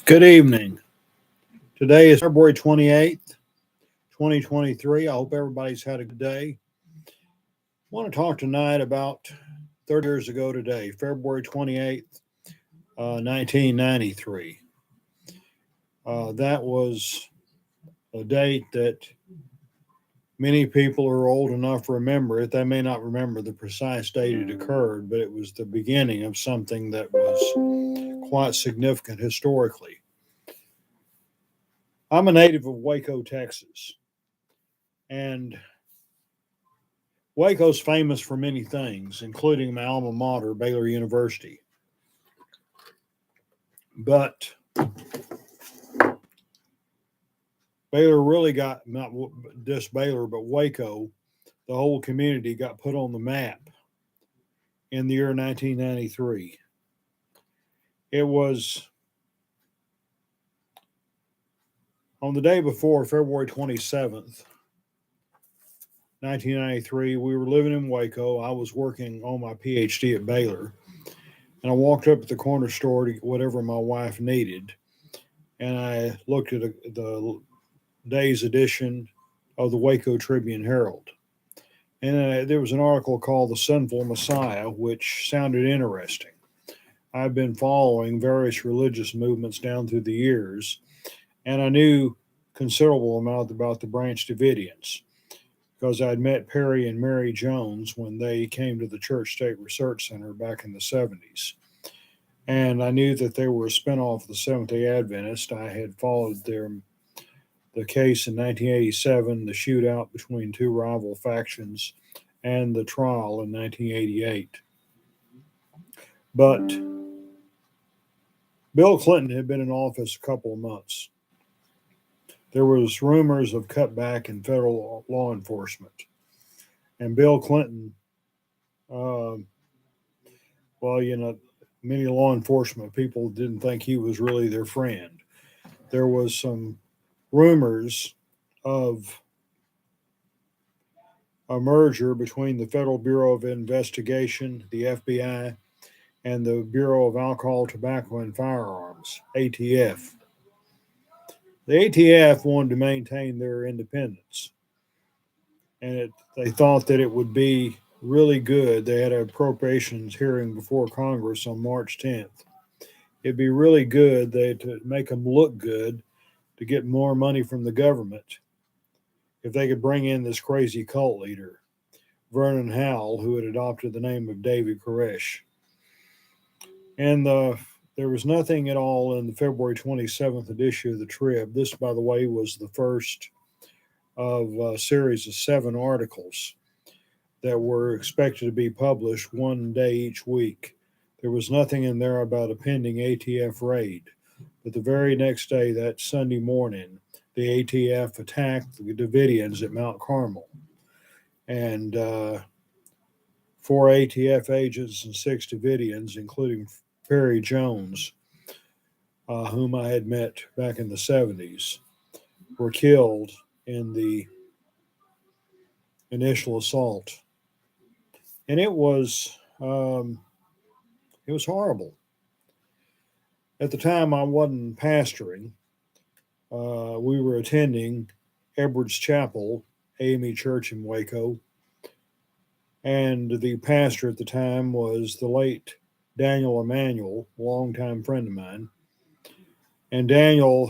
Good evening. Today is February 28th, 2023. I hope everybody's had a good day. I want to talk tonight about 30 years ago today, February 28th, 1993. That was a date that many people are old enough to remember it. They may not remember the precise date it occurred, but it was the beginning of something that was quite significant historically. I'm a native of Waco, Texas, and Waco's famous for many things, including my alma mater, Baylor University. But Baylor really got, not just Baylor, but Waco, the whole community got put on the map in the year 1993. It was on the day before, February 27th, 1993. We were living in Waco. I was working on my PhD at Baylor. And I walked up at the corner store to get whatever my wife needed. And I looked at the day's edition of the Waco Tribune Herald. And there was an article called The Sinful Messiah, which sounded interesting. I've been following various religious movements down through the years, and I knew considerable amount about the Branch Davidians because I'd met Perry and Mary Jones when they came to the Church State Research Center back in the 70s. And I knew that they were a spinoff of the Seventh-day Adventist. I had followed the case in 1987, the shootout between two rival factions, and the trial in 1988. But Bill Clinton had been in office a couple of months. There was rumors of cutback in federal law enforcement. And Bill Clinton, uh, many law enforcement people didn't think he was really their friend. There was some rumors of a merger between the Federal Bureau of Investigation, the FBI, and the Bureau of Alcohol, Tobacco, and Firearms, ATF. The ATF wanted to maintain their independence, and they thought that it would be really good. They had an appropriations hearing before Congress on March 10th. It'd be really good to make them look good, to get more money from the government, if they could bring in this crazy cult leader, Vernon Howell, who had adopted the name of David Koresh. And there was nothing at all in the February 27th edition of the Trib. This, by the way, was the first of a series of 7 articles that were expected to be published one day each week. There was nothing in there about a pending ATF raid. But the very next day, that Sunday morning, the ATF attacked the Davidians at Mount Carmel. And 4 ATF agents and 6 Davidians, including Perry Jones, whom I had met back in the 70s, were killed in the initial assault. And it was horrible. At the time, I wasn't pastoring. We were attending Edwards Chapel, AME Church in Waco, and the pastor at the time was the late Daniel Emanuel, a longtime friend of mine. And Daniel,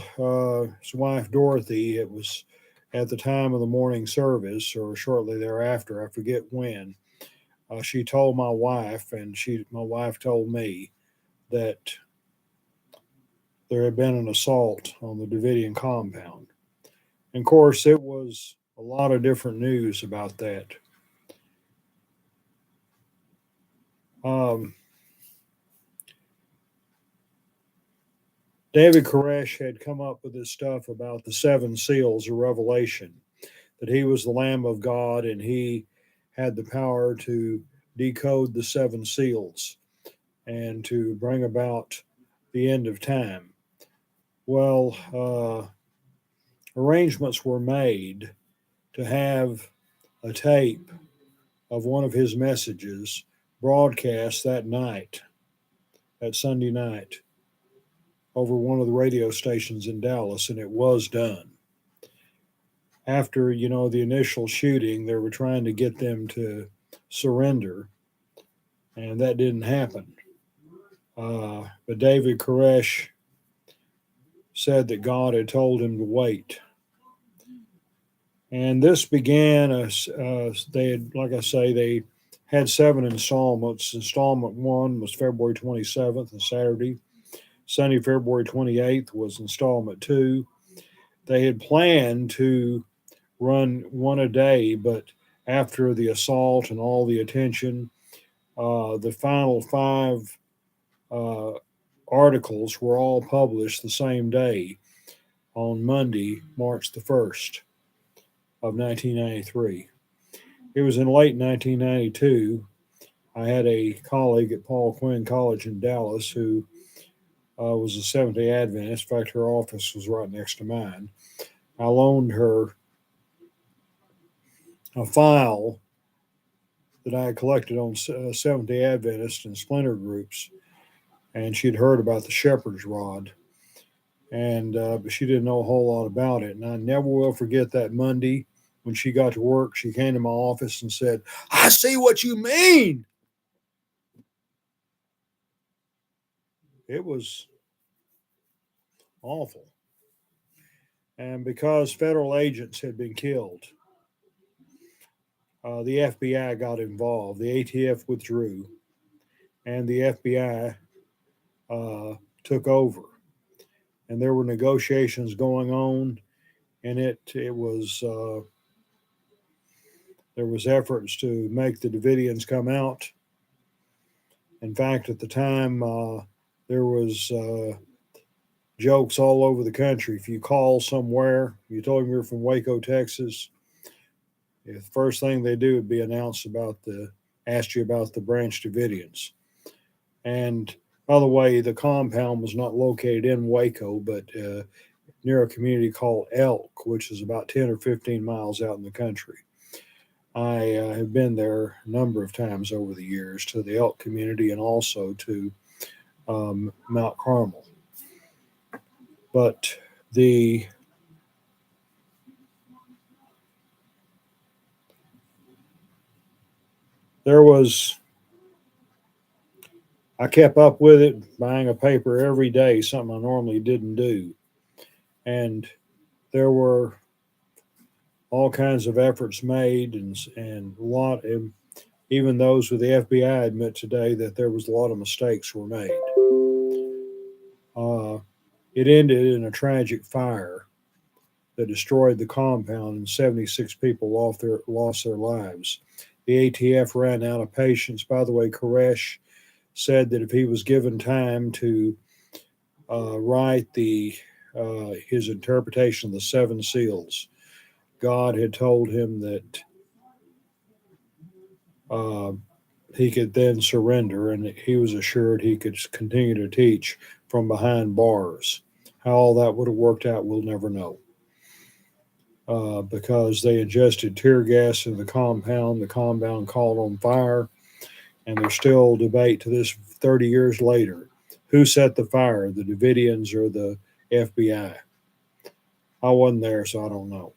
his wife Dorothy, it was at the time of the morning service or shortly thereafter, I forget when, she told my wife, and my wife told me that there had been an assault on the Davidian compound. And of course, it was a lot of different news about that. David Koresh had come up with this stuff about the 7 seals of Revelation, that he was the Lamb of God and he had the power to decode the 7 seals and to bring about the end of time. Well, arrangements were made to have a tape of one of his messages broadcast that night, that Sunday night, over one of the radio stations in Dallas, and it was done. After, the initial shooting, they were trying to get them to surrender, and that didn't happen. But David Koresh said that God had told him to wait. And this began, they had, like I say, they had 7 installments. Installment 1 was February 27th, a Saturday. Sunday, February 28th was installment 2. They had planned to run one a day, but after the assault and all the attention, the final 5 uh, articles were all published the same day on Monday, March the 1st of 1993. It was in late 1992. I had a colleague at Paul Quinn College in Dallas who was a Seventh-day Adventist. In fact, her office was right next to mine. I loaned her a file that I had collected on Seventh-day Adventists and splinter groups, and she'd heard about the shepherd's rod, and but she didn't know a whole lot about it. And I never will forget that Monday when she got to work. She came to my office and said, "I see what you mean." It was awful. And because federal agents had been killed, the FBI got involved. The ATF withdrew, and the FBI took over. And there were negotiations going on, and it was there was efforts to make the Davidians come out. In fact, at the time, there was jokes all over the country. If you call somewhere, you told them you're from Waco, Texas, the first thing they do would be ask you about the Branch Davidians. And by the way, the compound was not located in Waco, but near a community called Elk, which is about 10 or 15 miles out in the country. I have been there a number of times over the years to the Elk community and also to Mount Carmel. But I kept up with it, buying a paper every day, something I normally didn't do. And there were all kinds of efforts made, and a lot, and even those with the FBI admit today that there was a lot of mistakes were made. It ended in a tragic fire that destroyed the compound, and 76 people lost their lives. The ATF ran out of patience. By the way, Koresh said that if he was given time to write his interpretation of the 7 seals, God had told him that uh, he could then surrender, and he was assured he could continue to teach from behind bars. How all that would have worked out, we'll never know. Because they ingested tear gas in the compound caught on fire, and there's still debate to this 30 years later. Who set the fire, the Davidians or the FBI? I wasn't there, so I don't know.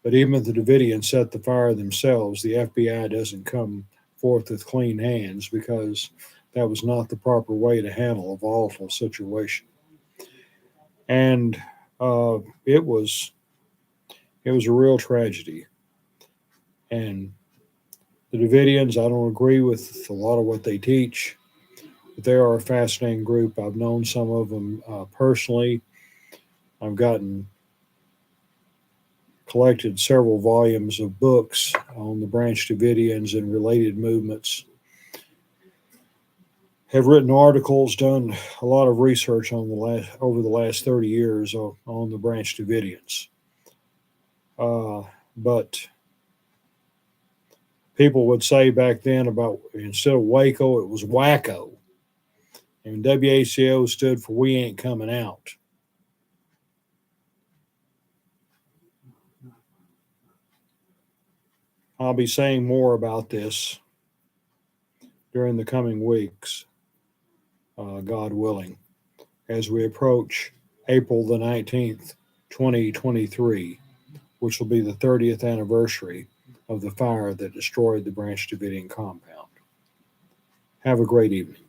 But even if the Davidians set the fire themselves, the FBI doesn't come forth with clean hands because that was not the proper way to handle a volatile situation. And it was a real tragedy. And the Davidians, I don't agree with a lot of what they teach, but they are a fascinating group. I've known some of them personally. I've collected several volumes of books on the Branch Davidians and related movements. Have written articles, done a lot of research over the last 30 years on the Branch Davidians. But people would say back then about instead of Waco, it was Wacko. And WACO stood for We Ain't Coming Out. I'll be saying more about this during the coming weeks, God willing, as we approach April the 19th, 2023, which will be the 30th anniversary of the fire that destroyed the Branch Davidian compound. Have a great evening.